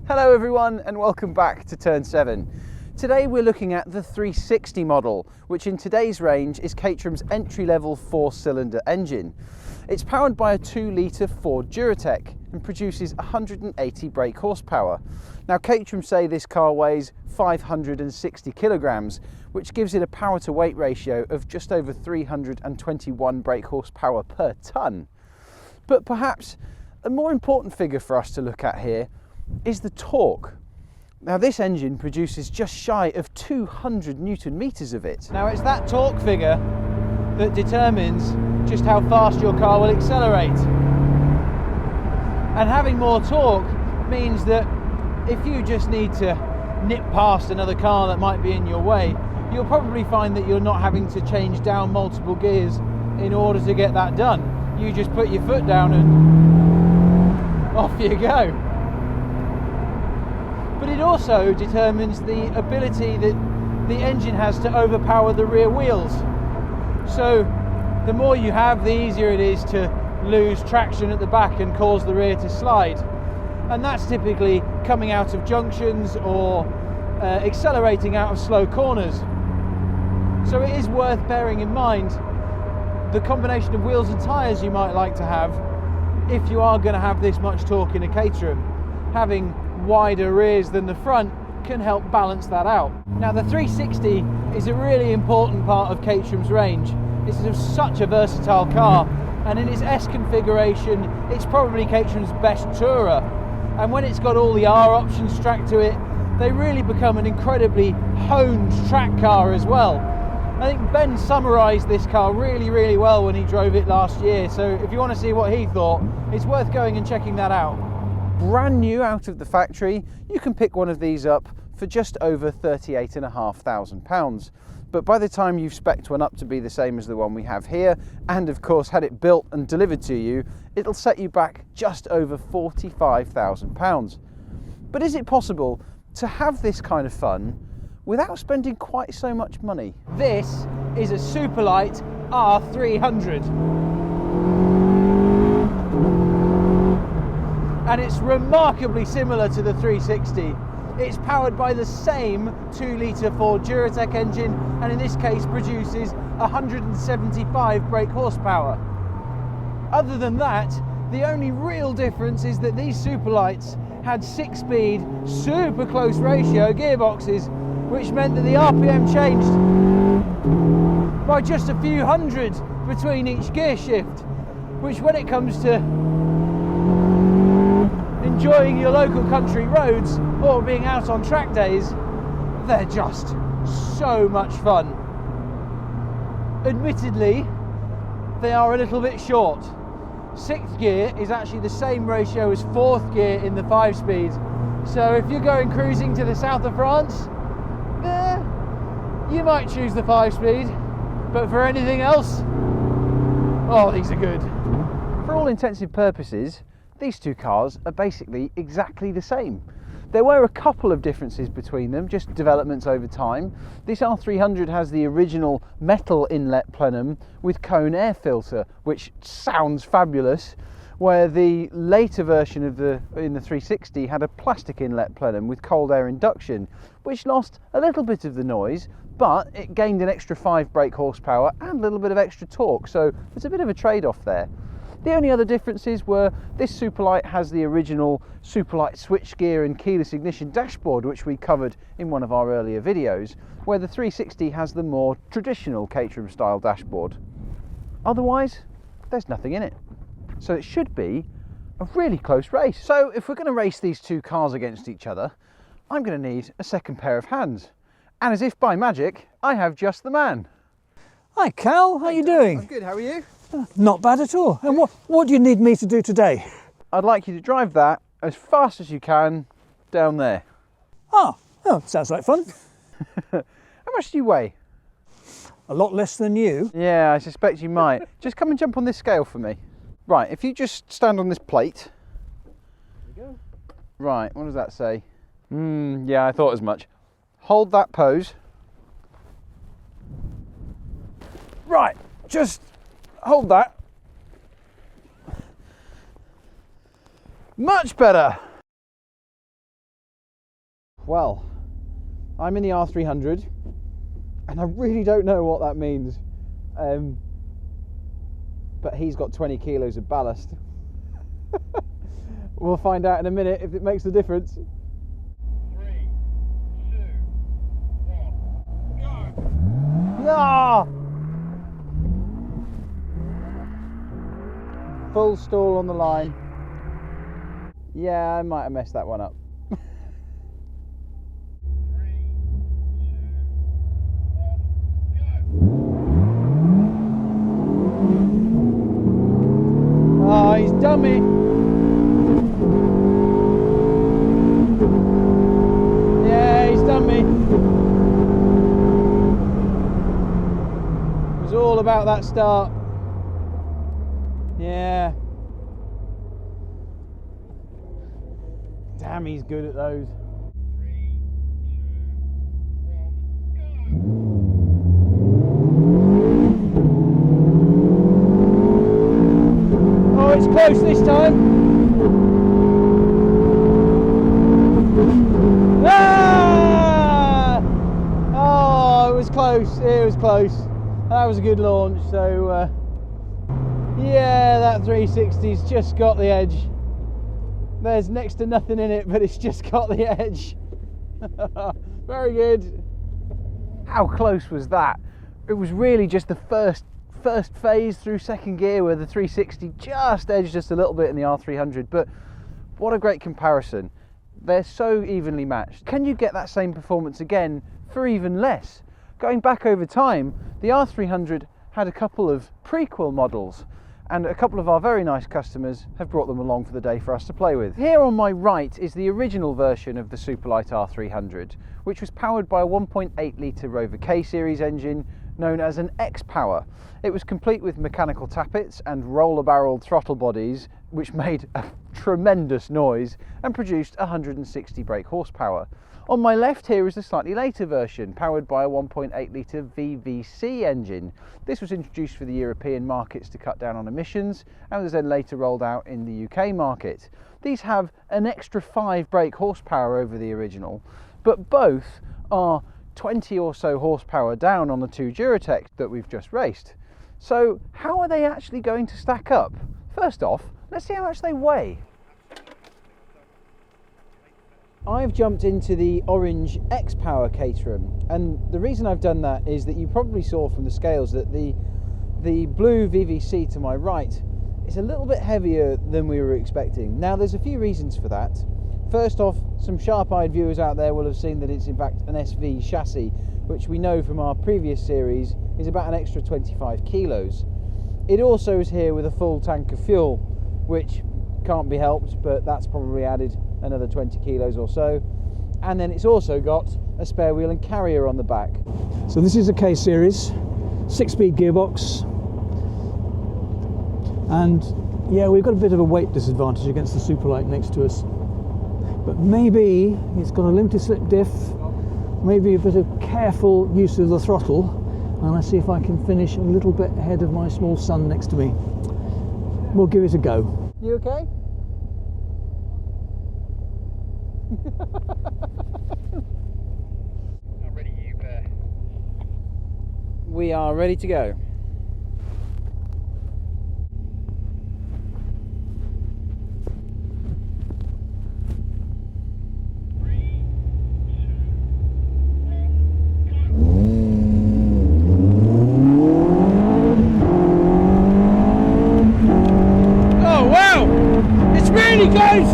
Hello everyone and welcome back to Turn 7. Today we're looking at the 360 model, which in today's range is Caterham's entry-level 4-cylinder engine. It's powered by a 2-litre Ford Duratec and produces 180 brake horsepower. Now Caterham say this car weighs 560 kilograms, which gives it a power to weight ratio of just over 321 brake horsepower per tonne. But perhaps a more important figure for us to look at here is the torque. Now this engine produces just shy of 200 Newton meters of it. Now it's that torque figure that determines just how fast your car will accelerate. And having more torque means that if you just need to nip past another car that might be in your way, you'll probably find that you're not having to change down multiple gears in order to get that done. You just put your foot down and off you go. But it also determines the ability that the engine has to overpower the rear wheels. So the more you have, the easier it is to lose traction at the back and cause the rear to slide. And that's typically coming out of junctions or accelerating out of slow corners. So it is worth bearing in mind the combination of wheels and tyres you might like to have if you are going to have this much torque in a Caterham. Having wider rears than the front can help balance that out. Now the 360 is a really important part of Caterham's range. This is such a versatile car, and in its S configuration it's probably Caterham's best tourer, and when it's got all the R options strapped to it, they really become an incredibly honed track car as well. I think Ben summarised this car really well when he drove it last year, so if you want to see what he thought, it's worth going and checking that out. Brand new out of the factory, you can pick one of these up for just over £38,500. But by the time you've spec'd one up to be the same as the one we have here, and of course had it built and delivered to you, it'll set you back just over £45,000. But is it possible to have this kind of fun without spending quite so much money? This is a Superlight R300. And it's remarkably similar to the 360. It's powered by the same 2-litre Ford Duratec engine, and in this case produces 175 brake horsepower. Other than that, the only real difference is that these Superlights had 6-speed, super close ratio gearboxes, which meant that the RPM changed by just a few hundred between each gear shift, which when it comes to enjoying your local country roads or being out on track days, they're just so much fun. Admittedly, they are a little bit short. 6th gear is actually the same ratio as 4th gear in the 5-speed. So if you're going cruising to the south of France, you might choose the 5-speed, but for anything else, oh, these are good. For all intensive purposes, these two cars are basically exactly the same. There were a couple of differences between them, just developments over time. This R300 has the original metal inlet plenum with cone air filter, which sounds fabulous, where the later version of in the 360 had a plastic inlet plenum with cold air induction, which lost a little bit of the noise, but it gained an extra 5 brake horsepower and a little bit of extra torque, so there's a bit of a trade-off there. The only other differences were this Superlight has the original Superlight switchgear and keyless ignition dashboard, which we covered in one of our earlier videos, where the 360 has the more traditional Caterham style dashboard. Otherwise, there's nothing in it. So it should be a really close race. So if we're going to race these two cars against each other, I'm going to need a second pair of hands. And as if by magic, I have just the man. Hi Cal, how are you doing? I'm good, how are you? Not bad at all. And what do you need me to do today? I'd like you to drive that as fast as you can down there. Oh, sounds like fun. How much do you weigh? A lot less than you. Yeah, I suspect you might. Just come and jump on this scale for me. Right, if you just stand on this plate. There we go. Right, what does that say? Yeah, I thought as much. Hold that pose. Right, just hold that. Much better. Well, I'm in the R300 and I really don't know what that means. But he's got 20 kilos of ballast. We'll find out in a minute if it makes a difference. 3, 2, 1, go! Ah! Full stall on the line. Yeah, I might have messed that one up. 3, 2, 1, go! Oh, he's done me. Yeah, he's done me. It was all about that start. Yeah. Damn, he's good at those. 3, 2, 1, go! Oh, it's close this time. Ah! Oh, it was close. It was close. That was a good launch. So, yeah, that 360's just got the edge. There's next to nothing in it, but it's just got the edge. Very good. How close was that? It was really just the first phase through second gear where the 360 just edged us a little bit in the R300, but what a great comparison. They're so evenly matched. Can you get that same performance again for even less? Going back over time, the R300 had a couple of prequel models, and a couple of our very nice customers have brought them along for the day for us to play with. Here on my right is the original version of the Superlight R300, which was powered by a 1.8 litre Rover K series engine known as an X-Power. It was complete with mechanical tappets and roller-barreled throttle bodies, which made a tremendous noise and produced 160 brake horsepower. On my left here is the slightly later version, powered by a 1.8 litre VVC engine. This was introduced for the European markets to cut down on emissions and was then later rolled out in the UK market. These have an extra 5 brake horsepower over the original, but both are 20 or so horsepower down on the 2 Duratecs that we've just raced. So how are they actually going to stack up? First off, let's see how much they weigh. I've jumped into the orange X-Power Caterham, and the reason I've done that is that you probably saw from the scales that the blue VVC to my right is a little bit heavier than we were expecting. Now there's a few reasons for that. First off, some sharp-eyed viewers out there will have seen that it's in fact an SV chassis, which we know from our previous series is about an extra 25 kilos. It also is here with a full tank of fuel, which can't be helped, but that's probably added another 20 kilos or so. And then it's also got a spare wheel and carrier on the back. So this is a K series, 6-speed gearbox, and yeah, we've got a bit of a weight disadvantage against the Superlight next to us, but maybe it's got a limited slip diff, maybe a bit of careful use of the throttle, and let's see if I can finish a little bit ahead of my small son next to me. We'll give it a go. You okay? How ready are you, Bear? We are ready to go. Really close!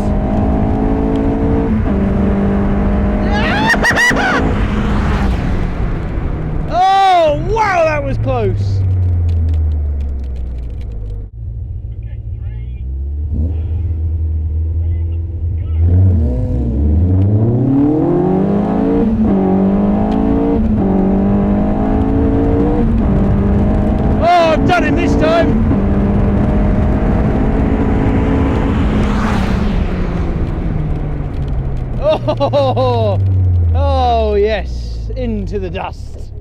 Oh wow, that was close! Okay, 3, 2, 1, go! Oh, I've done him this time! Oh yes, into the dust.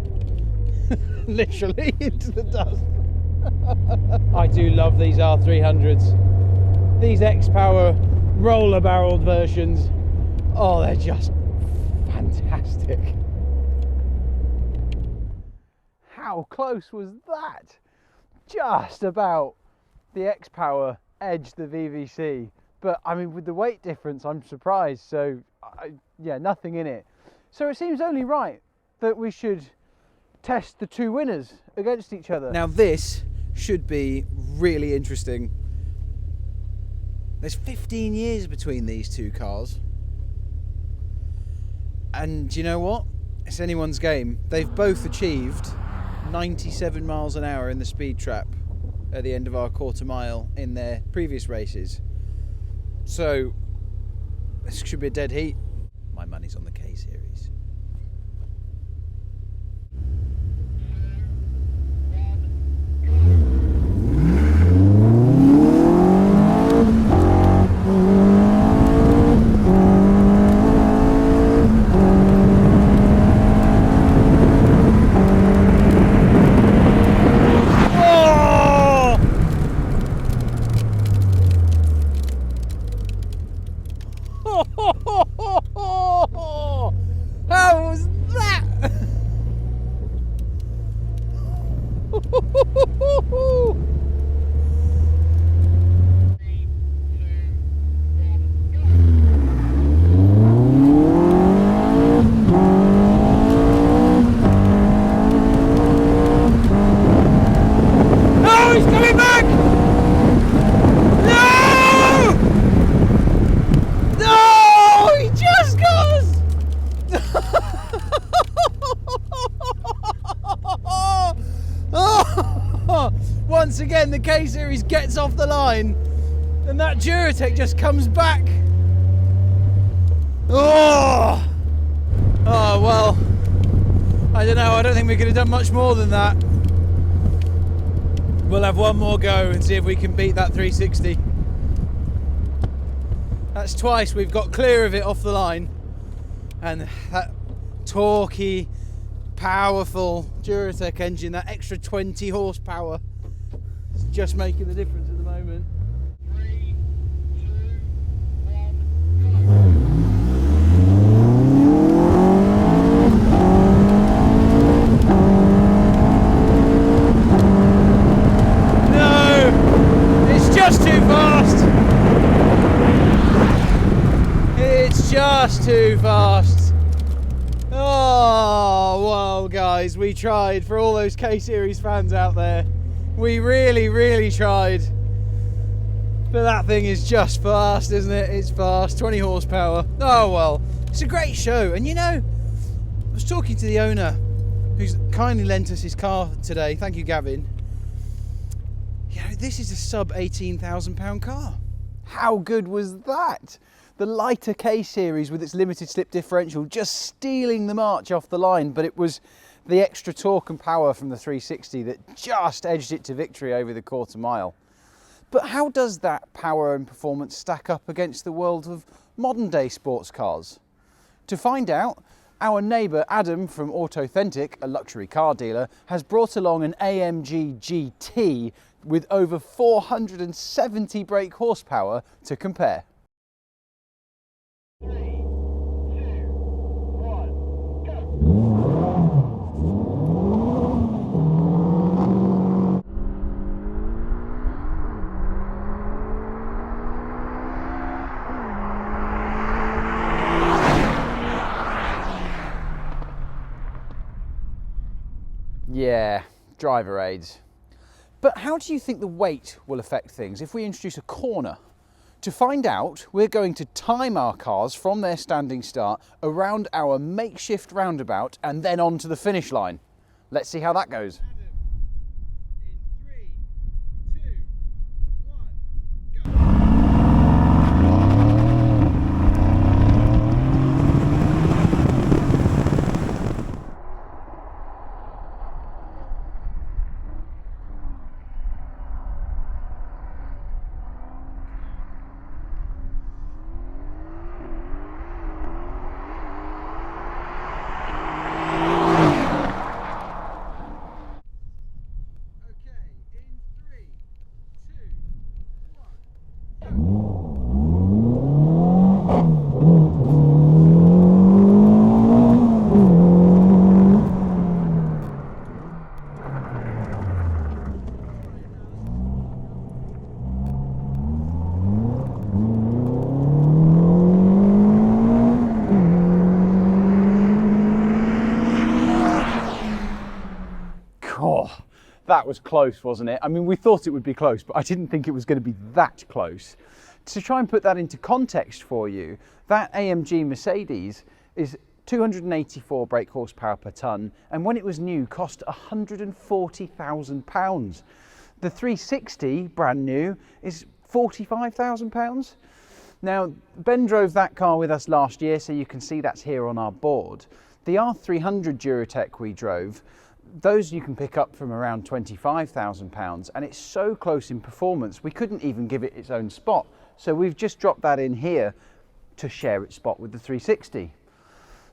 Literally into the dust. I do love these R300s. These X-Power roller barreled versions. Oh, they're just fantastic. How close was that? Just about the X-Power edged the VVC, but I mean, with the weight difference, I'm surprised. So yeah, nothing in it. So it seems only right that we should test the two winners against each other. Now this should be really interesting. There's 15 years between these two cars, and you know what? It's anyone's game. They've both achieved 97 miles an hour in the speed trap at the end of our quarter mile in their previous races. So this should be a dead heat. My money's on the K series. How was that? No, he's coming back! No! No! He just got us! Once again, the K series gets off the line, and that Duratec just comes back. Oh well, I don't know. I don't think we could have done much more than that. We'll have one more go and see if we can beat that 360. That's twice we've got clear of it off the line, and that torquey, powerful Duratec engine, that extra 20 horsepower, is just making the difference at the moment. 3, 2, 1, No, it's just too fast. It's just too fast. Oh, well, guys, we tried. For all those K-Series fans out there, we really tried. But that thing is just fast, isn't it? It's fast, 20 horsepower. Oh, well, it's a great show. And you know, I was talking to the owner who's kindly lent us his car today. Thank you, Gavin. You know, this is a sub £18,000 car. How good was that? The lighter K series with its limited slip differential just stealing the march off the line, but it was the extra torque and power from the 360 that just edged it to victory over the quarter mile. But how does that power and performance stack up against the world of modern day sports cars? To find out, our neighbour Adam from Autothentic, a luxury car dealer, has brought along an AMG GT with over 470 brake horsepower to compare. 3, 2, 1, go! Yeah, driver aids. But how do you think the weight will affect things if we introduce a corner? To find out, we're going to time our cars from their standing start around our makeshift roundabout and then on to the finish line. Let's see how that goes. In 3, 2, 1, go! That was close, wasn't it? I mean, we thought it would be close, but I didn't think it was going to be that close. To try and put that into context for you, that AMG Mercedes is 284 brake horsepower per tonne, and when it was new cost £140,000. The 360 brand new is £45,000. Now, Ben drove that car with us last year, so you can see that's here on our board. The R300 Duratec we drove, those you can pick up from around £25,000, and it's so close in performance we couldn't even give it its own spot. So we've just dropped that in here to share its spot with the 360.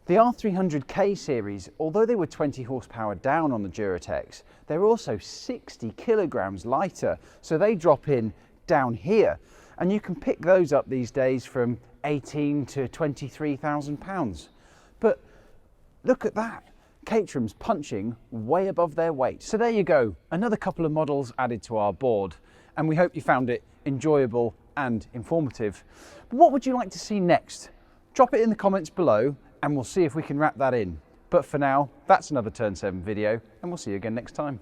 The R300K series, although they were 20 horsepower down on the Duratecs, they're also 60 kilograms lighter, so they drop in down here. And you can pick those up these days from 18 to 23,000 pounds. But look at that. Caterham's punching way above their weight. So there you go, another couple of models added to our board, and we hope you found it enjoyable and informative. But what would you like to see next? Drop it in the comments below and we'll see if we can wrap that in. But for now, that's another Turn 7 video, and we'll see you again next time.